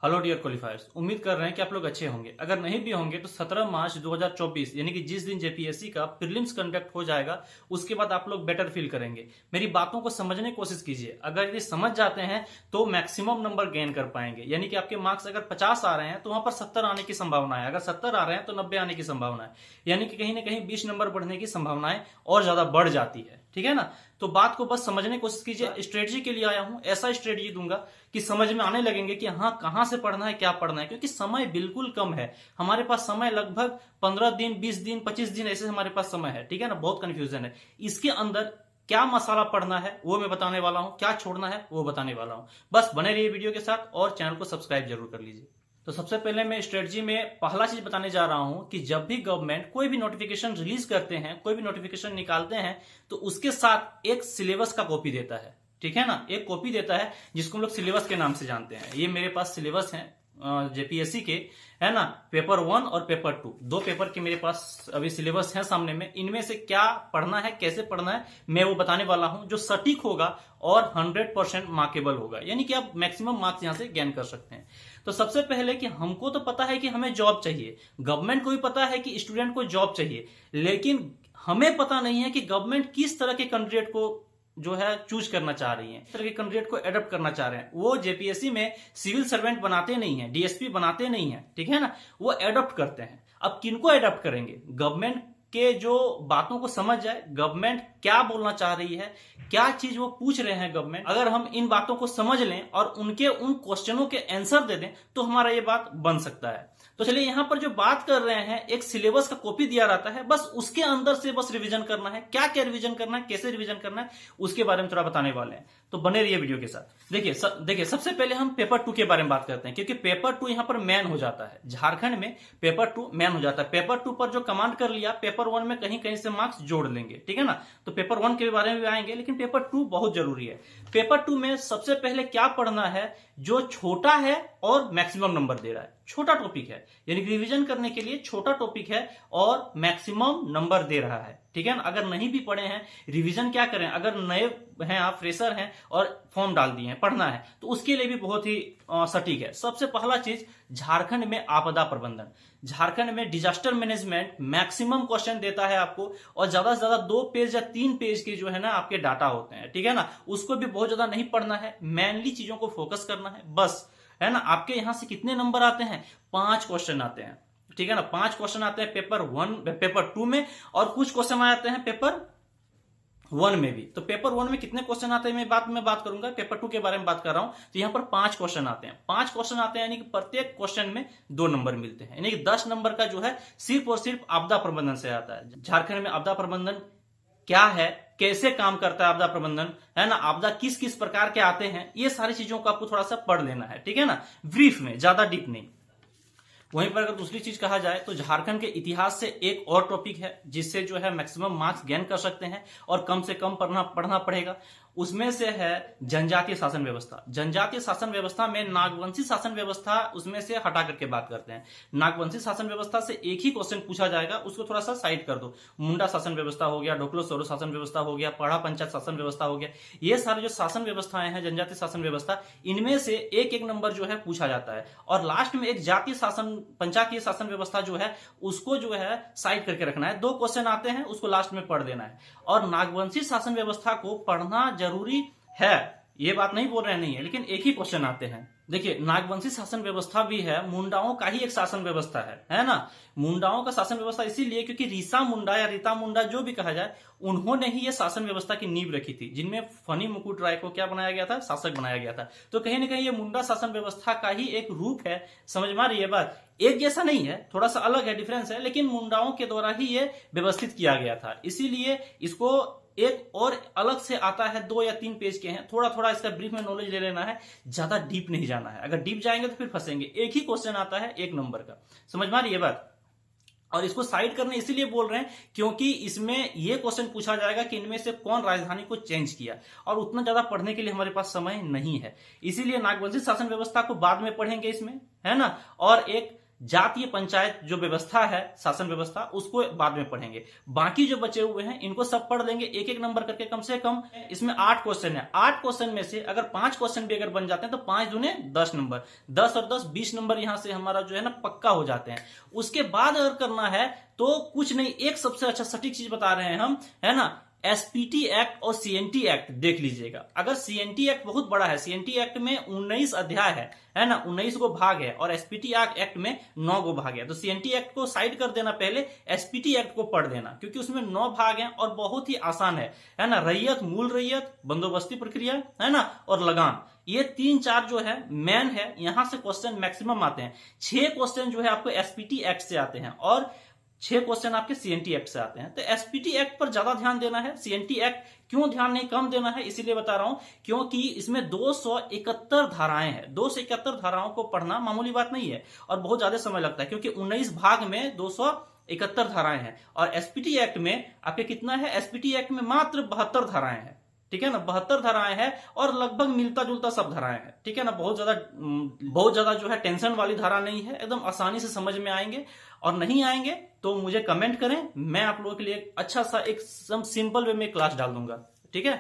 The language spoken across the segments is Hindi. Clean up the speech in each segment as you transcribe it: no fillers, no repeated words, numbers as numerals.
हेलो डियर क्वालिफायर्स, उम्मीद कर रहे हैं कि आप लोग अच्छे होंगे। अगर नहीं भी होंगे तो 17 मार्च 2024 यानी कि जिस दिन जेपीएससी का प्रीलिम्स कंडक्ट हो जाएगा उसके बाद आप लोग बेटर फील करेंगे। मेरी बातों को समझने की कोशिश कीजिए। अगर यदि समझ जाते हैं तो मैक्सिमम नंबर गेन कर पाएंगे। यानी कि आपके मार्क्स अगर 50 आ रहे हैं तो वहां पर 70 आने की संभावना है, अगर 70 आ रहे हैं तो 90 आने की संभावना है। यानी कि कहीं ना कहीं 20 नंबर बढ़ने की संभावनाएं और ज्यादा बढ़ जाती है। ठीक है ना। तो बात को बस समझने की कोशिश कीजिए। स्ट्रेटजी के लिए आया हूं, ऐसा स्ट्रेटजी दूंगा कि समझ में आने लगेंगे कि हाँ कहां से पढ़ना है, क्या पढ़ना है। क्योंकि समय बिल्कुल कम है हमारे पास। समय लगभग 15 दिन, 20 दिन, 25 दिन ऐसे हमारे पास समय है। ठीक है ना। बहुत कंफ्यूजन है। इसके अंदर क्या मसाला पढ़ना है वो मैं बताने वाला हूं, क्या छोड़ना है वो बताने वाला हूं। बस बने रहिए वीडियो के साथ और चैनल को सब्सक्राइब जरूर कर लीजिए। तो सबसे पहले मैं स्ट्रेटजी में पहला चीज बताने जा रहा हूं कि जब भी गवर्नमेंट कोई भी नोटिफिकेशन रिलीज करते हैं, कोई भी नोटिफिकेशन निकालते हैं, तो उसके साथ एक सिलेबस का कॉपी देता है। ठीक है ना। एक कॉपी देता है जिसको हम लोग सिलेबस के नाम से जानते हैं। ये मेरे पास सिलेबस है जेपीएससी के, है ना। पेपर 1 और पेपर 2, दो पेपर के मेरे पास अभी सिलेबस है सामने में। इनमें से क्या पढ़ना है, कैसे पढ़ना है, मैं वो बताने वाला हूं जो सटीक होगा और 100% मार्केबल होगा। यानी कि आप मैक्सिमम मार्क्स यहां से गेन कर सकते हैं। तो सबसे पहले कि हमको तो पता है कि हमें जॉब चाहिए, गवर्नमेंट को भी पता है कि स्टूडेंट को जॉब चाहिए, लेकिन हमें पता नहीं है कि गवर्नमेंट किस तरह के कैंडिडेट को जो है चूज करना चाह रही है, इस तरह के कैंडिडेट को एडॉप्ट करना चाह रहे हैं। वो जेपीएससी में सिविल सर्वेंट बनाते नहीं है, डीएसपी बनाते नहीं है। ठीक है ना। वो एडॉप्ट करते हैं। अब किनको एडॉप्ट करेंगे? गवर्नमेंट के जो बातों को समझ जाए, गवर्नमेंट क्या बोलना चाह रही है, क्या चीज वो पूछ रहे हैं गवर्नमेंट, अगर हम इन बातों को समझ लें और उनके उन क्वेश्चनों के आंसर दे दें तो हमारा ये बात बन सकता है। तो चलिए यहां पर जो बात कर रहे हैं, एक सिलेबस का कॉपी दिया रहता है, बस उसके अंदर से बस रिवीजन करना है। क्या क्या रिवीजन करना है, कैसे रिवीजन करना है, उसके बारे में थोड़ा बताने वाले हैं। तो बने रहिए वीडियो के साथ। देखिए सबसे पहले हम पेपर 2 के बारे में बात करते हैं, क्योंकि पेपर 2 यहां पर मैन हो जाता है। झारखंड में पेपर 2 मैन हो जाता है। पेपर 2 पर जो कमांड कर लिया, पेपर 1 में कहीं कहीं से मार्क्स जोड़ लेंगे। ठीक है ना। तो पेपर 1 के बारे में भी आएंगे, लेकिन पेपर 2 बहुत जरूरी है। पेपर 2 में सबसे पहले क्या पढ़ना है? जो छोटा है और मैक्सिमम नंबर दे रहा है, छोटा टॉपिक है, यानी रिवीजन करने के लिए छोटा टॉपिक है और मैक्सिमम नंबर दे रहा है। ठीक है ना। अगर नहीं भी पढ़े हैं, रिवीजन क्या करें? अगर नए हैं, आप फ्रेशर हैं और फॉर्म डाल दिए हैं, पढ़ना है, तो उसके लिए भी बहुत ही सटीक है। सबसे पहला चीज, झारखंड में आपदा प्रबंधन, झारखंड में डिजास्टर मैनेजमेंट मैक्सिमम क्वेश्चन देता है आपको, और ज्यादा से ज्यादा 2 पेज या 3 पेज के जो है ना आपके डाटा होते हैं। ठीक है ना। उसको भी बहुत ज्यादा नहीं पढ़ना है, मेनली चीजों को फोकस करना है बस, है ना। आपके यहां से कितने नंबर आते हैं? 5 क्वेश्चन आते हैं। ठीक है ना। 5 क्वेश्चन आते हैं पेपर 2 में, और कुछ क्वेश्चन आते हैं पेपर 1 में भी। तो पेपर 1 में कितने क्वेश्चन आते हैं मैं बात करूंगा। पेपर 2 के बारे में बात कर रहा हूं। तो यहां पर 5 क्वेश्चन आते हैं। 5 क्वेश्चन आते हैं, यानी कि प्रत्येक क्वेश्चन में 2 नंबर मिलते हैं, यानी कि 10 नंबर का जो है सिर्फ और सिर्फ आपदा प्रबंधन से आता है। झारखंड में आपदा प्रबंधन क्या है, कैसे काम करता है आपदा प्रबंधन, है ना। आपदा किस किस प्रकार के आते हैं, ये सारी चीजों को आपको थोड़ा सा पढ़ लेना है। ठीक है ना। ब्रीफ में, ज्यादा डीप नहीं। वहीं पर अगर दूसरी चीज कहा जाए तो झारखंड के इतिहास से एक और टॉपिक है जिससे जो है मैक्सिमम मार्क्स गेन कर सकते हैं और कम से कम पढ़ना पड़ेगा। उसमें से है जनजातीय शासन व्यवस्था। जनजातीय शासन व्यवस्था में नागवंशी शासन व्यवस्था उसमें से हटा करके बात करते हैं। नागवंशी शासन व्यवस्था से एक ही क्वेश्चन पूछा जाएगा, उसको थोड़ा सा साइड कर दो। मुंडा शासन व्यवस्था हो गया, ढोकलो सोरो शासन व्यवस्था हो गया, पढ़ा पंचायत शासन व्यवस्था हो गया। ये सारे जो शासन व्यवस्थाएं हैं, जनजातीय शासन व्यवस्था, इनमें से एक एक नंबर जो है पूछा जाता है। और लास्ट में एक जातीय शासन, पंचायतीय शासन व्यवस्था जो है उसको जो है साइड करके रखना है। 2 क्वेश्चन आते हैं, उसको लास्ट में पढ़ देना है। और नागवंशी शासन व्यवस्था को पढ़ना जरूरी है, ये बात नहीं बोल रहे नहीं है, लेकिन एक ही क्वेश्चन आते हैं। देखिए नागवंशी शासन व्यवस्था भी है, मुंडाओं का ही एक शासन व्यवस्था है ना। मुंडाओं का शासन व्यवस्था इसीलिए क्योंकि रीसा मुंडा या रीता मुंडा जो भी कहा जाए, उन्होंने ही ये शासन व्यवस्था की नींव रखी थी, जिनमें फनी मुकुट राय को क्या बनाया गया था? शासक बनाया गया था। तो कहीं ना कहीं ये मुंडा शासन व्यवस्था का ही एक रूप है। समझ में आ रही है बात? एक जैसा नहीं है, थोड़ा सा अलग है, डिफरेंस है, लेकिन मुंडाओं के द्वारा ही ये व्यवस्थित किया गया था। इसीलिए इसको एक और अलग से आता है, 2 या 3 पेज के हैं। थोड़ा थोड़ा इसका ब्रीफ में नॉलेज ले लेना है, ज्यादा डीप नहीं जाना है। अगर डीप जाएंगे तो फिर फंसेंगे। एक ही क्वेश्चन आता है 1 नंबर का। समझ में आ रही है बात? और इसको साइड करने इसीलिए बोल रहे हैं क्योंकि इसमें यह क्वेश्चन पूछा जाएगा कि इनमें से कौन राजधानी को चेंज किया, और उतना ज्यादा पढ़ने के लिए हमारे पास समय नहीं है। इसीलिए नागवंशी शासन व्यवस्था को बाद में पढ़ेंगे इसमें, है ना। और एक जातीय पंचायत जो व्यवस्था है, शासन व्यवस्था, उसको बाद में पढ़ेंगे। बाकी जो बचे हुए हैं इनको सब पढ़ लेंगे एक एक नंबर करके। कम से कम इसमें 8 क्वेश्चन है। 8 क्वेश्चन में से अगर 5 क्वेश्चन भी अगर बन जाते हैं तो 5 दूने 10 नंबर, 10 और 10 20 नंबर यहां से हमारा जो है ना पक्का हो जाते हैं। उसके बाद अगर करना है तो कुछ नहीं, एक सबसे अच्छा सटीक चीज बता रहे हैं हम, है ना, एसपीटी एक्ट और सीएनटी एक्ट देख लीजिएगा। अगर सीएनटी एक्ट बहुत बड़ा है, सीएनटी एक्ट में 19 अध्याय है ना, 19 गो भाग है, और एसपीटी एक्ट में 9 गो भाग है। तो सीएनटी एक्ट को साइड कर देना, पहले एसपीटी एक्ट को पढ़ देना, क्योंकि उसमें 9 भाग हैं और बहुत ही आसान है ना। रैयत, मूल रैयत, बंदोबस्ती प्रक्रिया, है ना, और लगान, ये 3-4 जो है मेन है, यहां से क्वेश्चन मैक्सिमम आते हैं। 6 क्वेश्चन जो है आपको एसपीटी एक्ट से आते हैं और 6 क्वेश्चन आपके सीएनटी एक्ट से आते हैं। तो एसपीटी एक्ट पर ज्यादा ध्यान देना है, सीएनटी एक्ट क्यों ध्यान नहीं कम देना है, इसीलिए बता रहा हूं क्योंकि इसमें 271 धाराएं हैं। 271 धाराओं को पढ़ना मामूली बात नहीं है और बहुत ज्यादा समय लगता है, क्योंकि 19 भाग में 271 धाराएं हैं। और एसपीटी एक्ट में आपके कितना है, एसपीटी एक्ट में मात्र 72 धाराएं हैं, ठीक है ना, 72 धाराएं हैं और लगभग मिलता जुलता सब धाराएं हैं, ठीक है ना। बहुत ज्यादा जो है टेंशन वाली धारा नहीं है, एकदम आसानी से समझ में आएंगे। और नहीं आएंगे तो मुझे कमेंट करें, मैं आप लोगों के लिए अच्छा सा एक सिंपल वे में क्लास डाल दूंगा, ठीक है।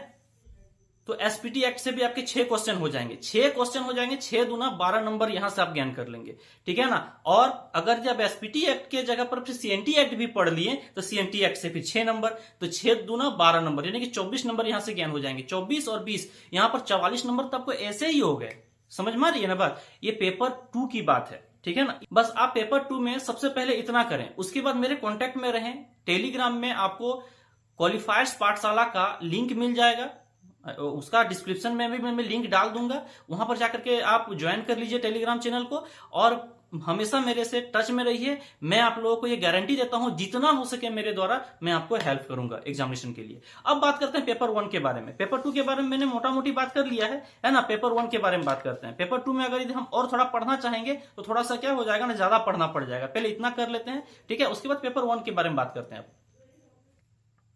तो एसपीटी एक्ट से भी आपके 6 क्वेश्चन हो जाएंगे, 6 क्वेश्चन हो जाएंगे, 6 दूना 12 नंबर यहां से आप ज्ञान कर लेंगे, ठीक है ना। और अगर जब एसपीटी एक्ट के जगह पर फिर सीएनटी एक्ट भी पढ़ लिए तो सीएनटी एक्ट से फिर 6 नंबर, तो 6 दूना 12 नंबर, यानी कि 24 नंबर यहां से ज्ञान हो जाएंगे। 24 और 20 यहां पर 44 नंबर तो आपको ऐसे ही हो गए। समझ में आ रही है ना बात, ये पेपर 2 की बात है, ठीक है ना। बस आप पेपर 2 में सबसे पहले इतना करें, उसके बाद मेरे कांटेक्ट में रहें। टेलीग्राम में आपको क्वालिफायर्स पाठशाला का लिंक मिल जाएगा, उसका डिस्क्रिप्शन में भी मैं लिंक डाल दूंगा, वहां पर जाकर के आप ज्वाइन कर लीजिए टेलीग्राम चैनल को। और हमेशा मेरे से टच में रहिए, मैं आप लोगों को ये गारंटी देता हूं जितना हो सके मेरे द्वारा मैं आपको हेल्प करूंगा एग्जामिनेशन के लिए। अब बात करते हैं पेपर 1 के बारे में। पेपर 2 के बारे में मैंने मोटा मोटी बात कर लिया है ना। पेपर 1 के बारे में बात करते हैं। पेपर 2 में अगर हम और थोड़ा पढ़ना चाहेंगे तो थोड़ा सा क्या हो जाएगा ना, ज्यादा पढ़ना पड़ जाएगा। पहले इतना कर लेते हैं, ठीक है, उसके बाद पेपर 1 के बारे में बात करते हैं।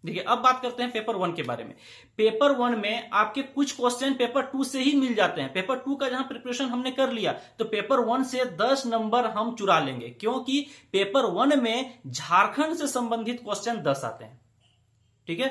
देखिए अब बात करते हैं पेपर 1 के बारे में। पेपर 1 में आपके कुछ क्वेश्चन पेपर 2 से ही मिल जाते हैं। पेपर 2 का जहां प्रिपरेशन हमने कर लिया तो पेपर 1 से 10 नंबर हम चुरा लेंगे, क्योंकि पेपर 1 में झारखंड से संबंधित क्वेश्चन 10 आते हैं, ठीक है।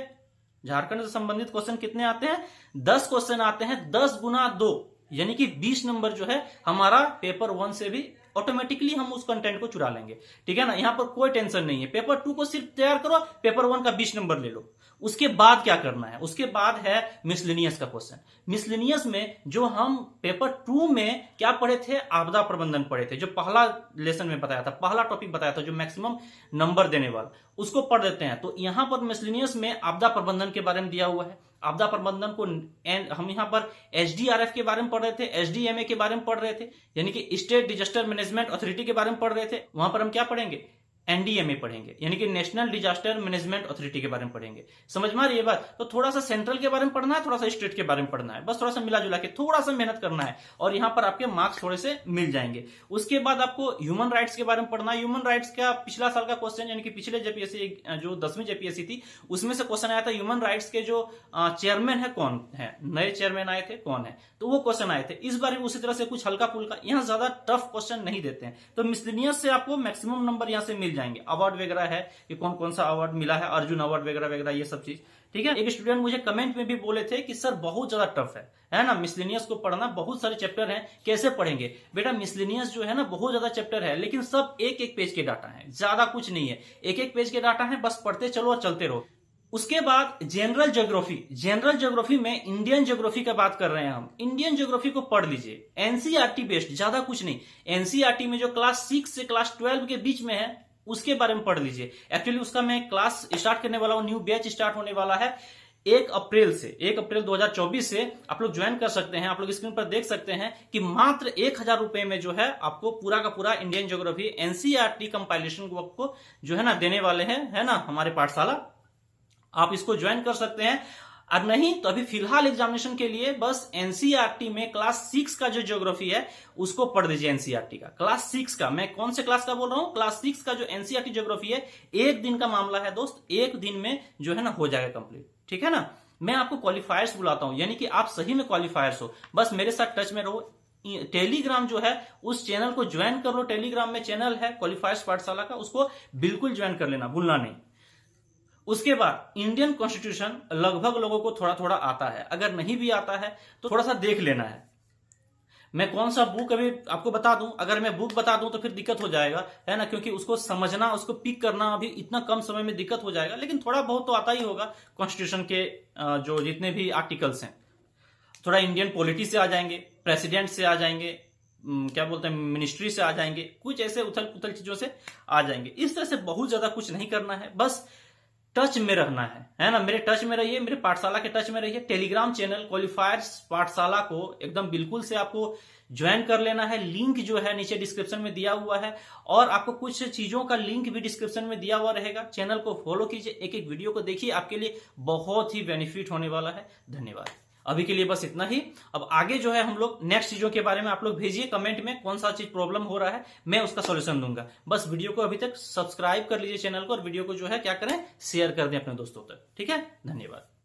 झारखंड से संबंधित क्वेश्चन कितने आते हैं, 10 क्वेश्चन आते हैं। 10 गुना 2 यानी कि 20 नंबर जो है हमारा पेपर 1 से भी ऑटोमेटिकली हम उस कंटेंट को चुरा लेंगे, ठीक है ना। यहां पर कोई टेंशन नहीं है। पेपर 2 को सिर्फ तैयार करो, पेपर 1 का 20 नंबर ले लो। उसके बाद क्या करना है, उसके बाद है मिसलेनियस का क्वेश्चन। मिसलेनियस में जो हम पेपर 2 में क्या पढ़े थे, आपदा प्रबंधन पढ़े थे, जो पहला लेसन में बताया था, पहला टॉपिक बताया था, जो मैक्सिमम नंबर देने वाला, उसको पढ़ देते हैं। तो यहां पर मिसलेनियस में आपदा प्रबंधन के बारे में दिया हुआ है। आपदा प्रबंधन को हम यहां पर एसडीआरएफ के बारे में पढ़ रहे थे, एसडीएमए के बारे में पढ़ रहे थे, यानी कि स्टेट डिजास्टर मैनेजमेंट अथॉरिटी के बारे में पढ़ रहे थे। वहां पर हम क्या पढ़ेंगे, एनडीएमए पढ़ेंगे, यानी कि नेशनल डिजास्टर मैनेजमेंट अथॉरिटी के बारे में पढ़ेंगे। समझ में आ रही है बात। तो थोड़ा सा सेंट्रल के बारे में पढ़ना है, थोड़ा सा स्टेट के बारे में पढ़ना है, बस थोड़ा सा मिला जुला के थोड़ा सा मेहनत करना है और यहां पर आपके मार्क्स थोड़े से मिल जाएंगे। उसके बाद आपको ह्यूमन राइट्स के बारे में पढ़ना है। ह्यूमन राइट्स का पिछला साल का क्वेश्चन, यानी कि पिछले जेपीएससी जो 10वीं जेपीएससी थी उसमें से क्वेश्चन आया था, ह्यूमन राइट्स के जो चेयरमैन है कौन है, नए चेयरमैन आए थे कौन है, तो वो क्वेश्चन आए थे। इस बार उसी तरह से कुछ हल्का फुल्का, यहां ज्यादा टफ क्वेश्चन नहीं देते हैं। तो मिसलेनियस से आपको मैक्सिमम नंबर यहां से मिल जाएंगे। अवार्ड वगैरह है कि कौन कौन सा अवार्ड मिला है, अर्जुन अवार्ड वगैरह वगैरह, ये सब चीज, ठीक है। एक स्टूडेंट मुझे कमेंट में भी बोले थे कि सर बहुत ज्यादा टफ है ना, मिसलेनियस को पढ़ना, बहुत सारे चैप्टर हैं, कैसे पढ़ेंगे। बेटा मिसलेनियस जो है ना बहुत ज्यादा चैप्टर है, लेकिन सब एक एक पेज के डाटा है, ज्यादा कुछ नहीं है, एक एक पेज के डाटा है, बस पढ़ते चलो और चलते रहो। उसके बाद जनरल ज्योग्राफी। जनरल ज्योग्राफी में इंडियन ज्योग्राफी का बात कर रहे हैं हम। इंडियन ज्योग्राफी को पढ़ लीजिए, एनसीईआरटी बेस्ड, ज्यादा कुछ नहीं। एनसीईआरटी में जो क्लास 6 से क्लास 12 के बीच में है उसके बारे में पढ़ लीजिए। एक्चुअली उसका मैं क्लास स्टार्ट करने वाला हूं, न्यू बैच स्टार्ट होने वाला है 1 अप्रैल से। 1 अप्रैल 2024 से आप लोग ज्वाइन कर सकते हैं। आप लोग स्क्रीन पर देख सकते हैं कि मात्र 1000 रुपए में जो है आपको पूरा का पूरा Indian geography NCERT compilation work को जो है ना देने वाले हैं, है ना, हमारे पाठशाला। आप इसको ज्वाइन कर सकते हैं। और नहीं तो अभी फिलहाल एग्जामिनेशन के लिए बस एनसीईआरटी में क्लास 6 का जो ज्योग्राफी है उसको पढ़ दीजिए। एनसीईआरटी का क्लास 6 का, मैं कौन से क्लास का बोल रहा हूं, क्लास 6 का जो एनसीईआरटी ज्योग्राफी है, 1 दिन का मामला है दोस्त, 1 दिन में जो है ना हो जाएगा कंप्लीट, ठीक है ना। मैं आपको क्वालिफायर्स बुलाता हूं, यानी कि आप सही में क्वालिफायर्स हो, बस मेरे साथ टच में रहो। टेलीग्राम जो है उस चैनल को ज्वाइन कर लो। टेलीग्राम में चैनल है क्वालिफायर्स पाठशाला का, उसको बिल्कुल ज्वाइन कर लेना, भूलना नहीं। उसके बाद इंडियन कॉन्स्टिट्यूशन लगभग लोगों को थोड़ा थोड़ा आता है, अगर नहीं भी आता है तो थोड़ा सा देख लेना है। मैं कौन सा बुक अभी आपको बता दूं, अगर मैं बुक बता दूं तो फिर दिक्कत हो जाएगा, है ना, क्योंकि उसको समझना, उसको पिक करना अभी इतना कम समय में दिक्कत हो जाएगा। लेकिन थोड़ा बहुत तो आता ही होगा कॉन्स्टिट्यूशन के जो जितने भी आर्टिकल्स हैं। थोड़ा इंडियन पॉलिटी से आ जाएंगे, प्रेसिडेंट से आ जाएंगे, क्या बोलते हैं, मिनिस्ट्री से आ जाएंगे, कुछ ऐसे उथल पुथल चीजों से आ जाएंगे। इस तरह से बहुत ज्यादा कुछ नहीं करना है, बस टच में रहना है ना। मेरे टच में रहिए, मेरे पाठशाला के टच में रहिए। टेलीग्राम चैनल क्वालिफायर्स पाठशाला को एकदम बिल्कुल से आपको ज्वाइन कर लेना है। लिंक जो है नीचे डिस्क्रिप्शन में दिया हुआ है, और आपको कुछ चीजों का लिंक भी डिस्क्रिप्शन में दिया हुआ रहेगा। चैनल को फॉलो कीजिए, एक एक वीडियो को देखिए, आपके लिए बहुत ही बेनिफिट होने वाला है। धन्यवाद। अभी के लिए बस इतना ही। अब आगे जो है हम लोग नेक्स्ट चीजों के बारे में आप लोग भेजिए कमेंट में, कौन सा चीज प्रॉब्लम हो रहा है, मैं उसका सॉल्यूशन दूंगा। बस वीडियो को अभी तक सब्सक्राइब कर लीजिए चैनल को, और वीडियो को जो है क्या करें, शेयर कर दें अपने दोस्तों तक। ठीक है, धन्यवाद।